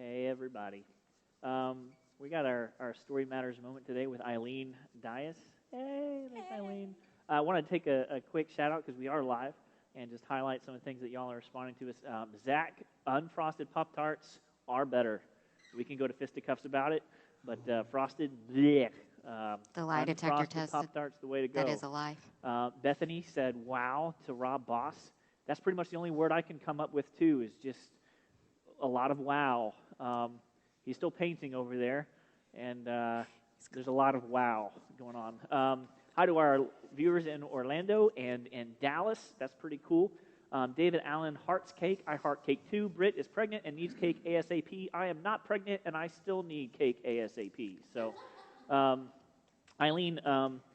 Hey, everybody. We got our Story Matters moment today with Ilene Dyess. Hey, thanks, Ilene. I want to take a quick shout out because we are live and just highlight some of the things that y'all are responding to us. Zach, unfrosted Pop Tarts are better. We can go to fisticuffs about it, but frosted, bleh. The lie detector test. Pop Tarts the way to go. That is a lie. Bethany said, "Wow" to Rob Boss. That's pretty much the only word I can come up with too. Is just a lot of wow. He's still painting over there, and there's a lot of wow going on. Hi to our viewers in Orlando and Dallas. That's pretty cool. David Allen hearts cake. I heart cake too. Britt is pregnant and needs cake ASAP. I am not pregnant and I still need cake ASAP. So, Eileen, tell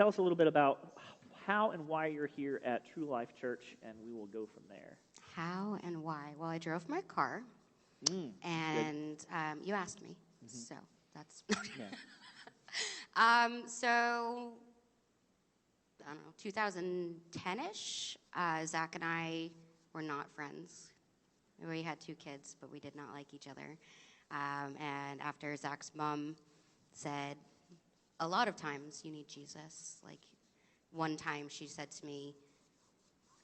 us a little bit about how and why you're here at True Life Church, and we will go from there. How and why? Well, I drove my car, and you asked me, so that's. So, I don't know, 2010-ish, Zach and I were not friends. We had 2 kids, but we did not like each other. And after Zach's mom said, a lot of times you need Jesus. Like, one time she said to me,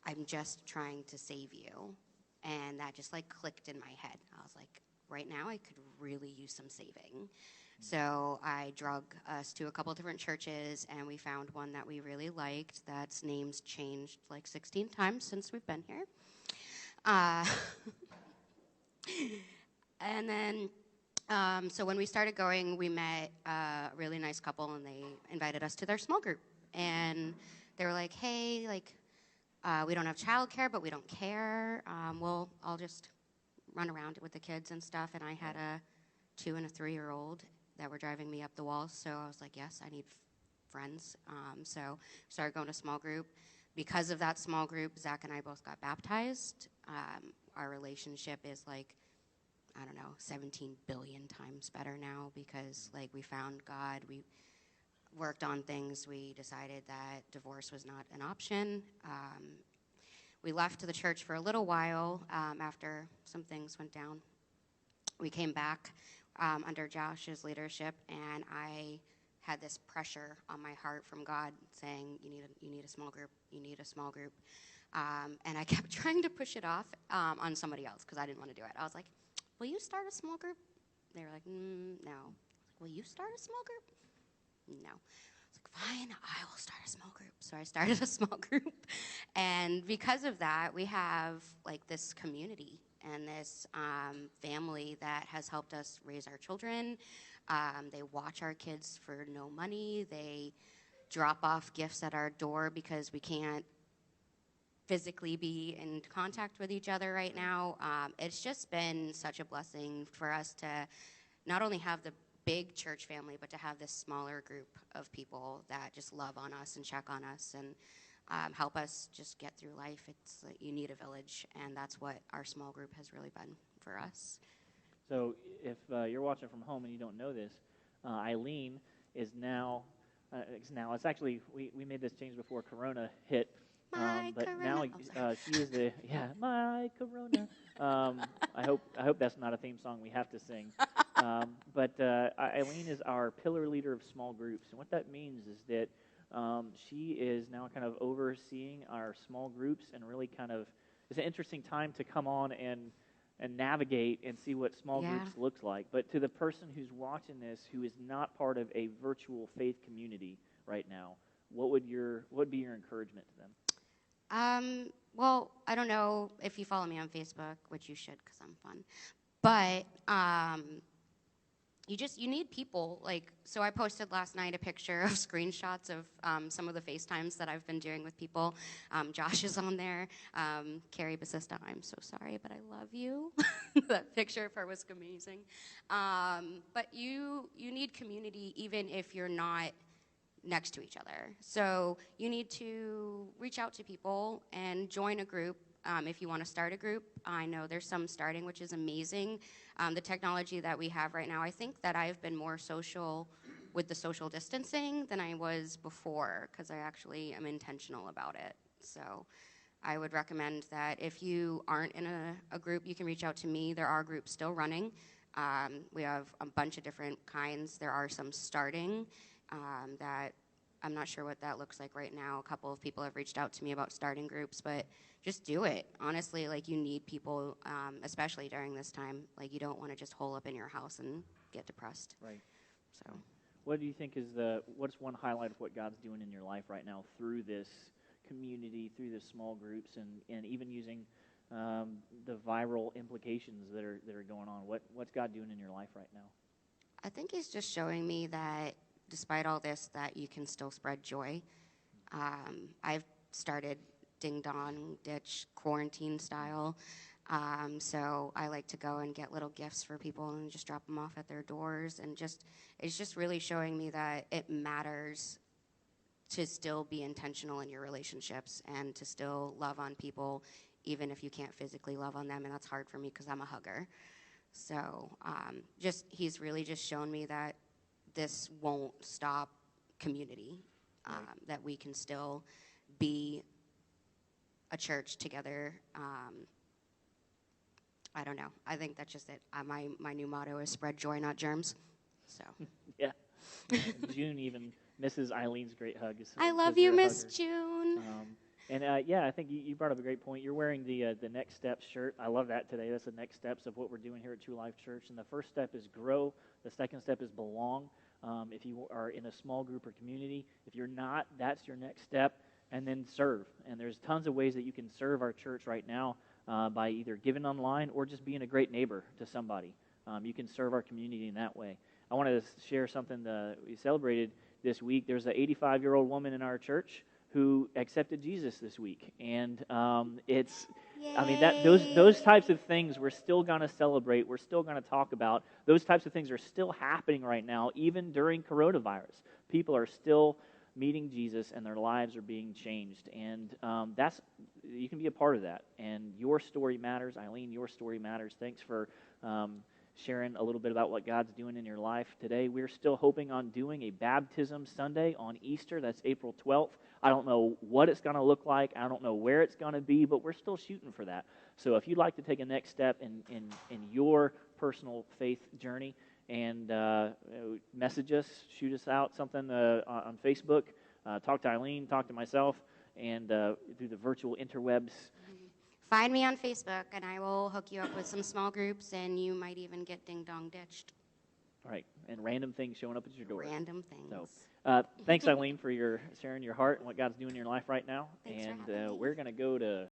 "I'm just trying to save you." And that just like clicked in my head. I was like, right now I could really use some saving. So I drug us to a couple different churches, and we found one that we really liked. That's name's changed like 16 times since we've been here. And then, so when we started going, we met a really nice couple, and they invited us to their small group. And they were like, "Hey, like, we don't have childcare, but we don't care. I'll just run around with the kids and stuff." And I had a 2 and a 3-year-old that were driving me up the walls. So I was like, yes, I need friends. So started going to small group. Because of that small group, Zach and I both got baptized. Our relationship is like, I don't know, 17 billion times better now because like we found God. We worked on things. We decided that divorce was not an option. We left the church for a little while after some things went down. We came back under Josh's leadership, and I had this pressure on my heart from God saying, you need a small group, you need a small group. And I kept trying to push it off on somebody else because I didn't want to do it. I was like, "Will you start a small group?" They were like, "No." "Will you start a small group?" "No." I was like, "Fine, I will start a small group." So I started a small group. And because of that, we have like this community and this family that has helped us raise our children. They watch our kids for no money. They drop off gifts at our door because we can't physically be in contact with each other right now. It's just been such a blessing for us to not only have the big church family, but to have this smaller group of people that just love on us and check on us and help us just get through life. It's like you need a village, and that's what our small group has really been for us. So if you're watching from home and you don't know this, Eileen is now, it's actually, we made this change before Corona hit. But Corona. Now she is my Corona. I hope that's not a theme song we have to sing. But Eileen is our pillar leader of small groups, and what that means is that she is now kind of overseeing our small groups, and really kind of it's an interesting time to come on and navigate and see what small groups looks like. But to the person who's watching this who is not part of a virtual faith community right now, what would be your encouragement to them? Well, I don't know if you follow me on Facebook, which you should because I'm fun. But you need people. Like, so I posted last night a picture of screenshots of some of the FaceTimes that I've been doing with people. Josh is on there. Carrie Basista, I'm so sorry, but I love you. That picture of her was amazing. But you need community even if you're not next to each other. So you need to reach out to people and join a group if you want to start a group. I know there's some starting, which is amazing. The technology that we have right now, I think that I've been more social with the social distancing than I was before because I actually am intentional about it. So I would recommend that if you aren't in a group, you can reach out to me. There are groups still running. We have a bunch of different kinds. There are some starting that I'm not sure what that looks like right now. A couple of people have reached out to me about starting groups, but just do it. Honestly, like, you need people, especially during this time. Like, you don't want to just hole up in your house and get depressed. Right. So, What do you think is what's one highlight of what God's doing in your life right now through this community, through the small groups, and even using the viral implications that are going on? What's God doing in your life right now? I think he's just showing me that despite all this, that you can still spread joy. I've started ding dong ditch quarantine style. So I like to go and get little gifts for people and just drop them off at their doors. And it's just really showing me that it matters to still be intentional in your relationships and to still love on people, even if you can't physically love on them. And that's hard for me because I'm a hugger. So he's really just shown me that this won't stop community, that we can still be a church together. I don't know. I think that's just it. My new motto is spread joy, not germs. So. Yeah. June even misses Eileen's great hugs. I love you, Miss June. I think you brought up a great point. You're wearing the Next Steps shirt. I love that today. That's the next steps of what we're doing here at True Life Church. And the first step is grow. The second step is belong. If you are in a small group or community, if you're not, that's your next step. And then serve. And there's tons of ways that you can serve our church right now by either giving online or just being a great neighbor to somebody. You can serve our community in that way. I wanted to share something that we celebrated this week. There's an 85-year-old woman in our church who accepted Jesus this week, and those types of things we're still going to celebrate. We're still going to talk about. Those types of things are still happening right now, even during coronavirus. People are still meeting Jesus, and their lives are being changed, and you can be a part of that. And your story matters, Eileen. Your story matters. Thanks for sharing a little bit about what God's doing in your life today. We're still hoping on doing a baptism Sunday on Easter. That's April 12th. I don't know what it's going to look like. I don't know where it's going to be, but we're still shooting for that. So if you'd like to take a next step in your personal faith journey, and message us, shoot us out something on Facebook, talk to Eileen, talk to myself, and through the virtual interwebs. Find me on Facebook, and I will hook you up with some small groups, and you might even get ding-dong ditched. All right, and random things showing up at your door. Random things. So, thanks, Eileen, for sharing your heart and what God's doing in your life right now. Thanks and we're going to go to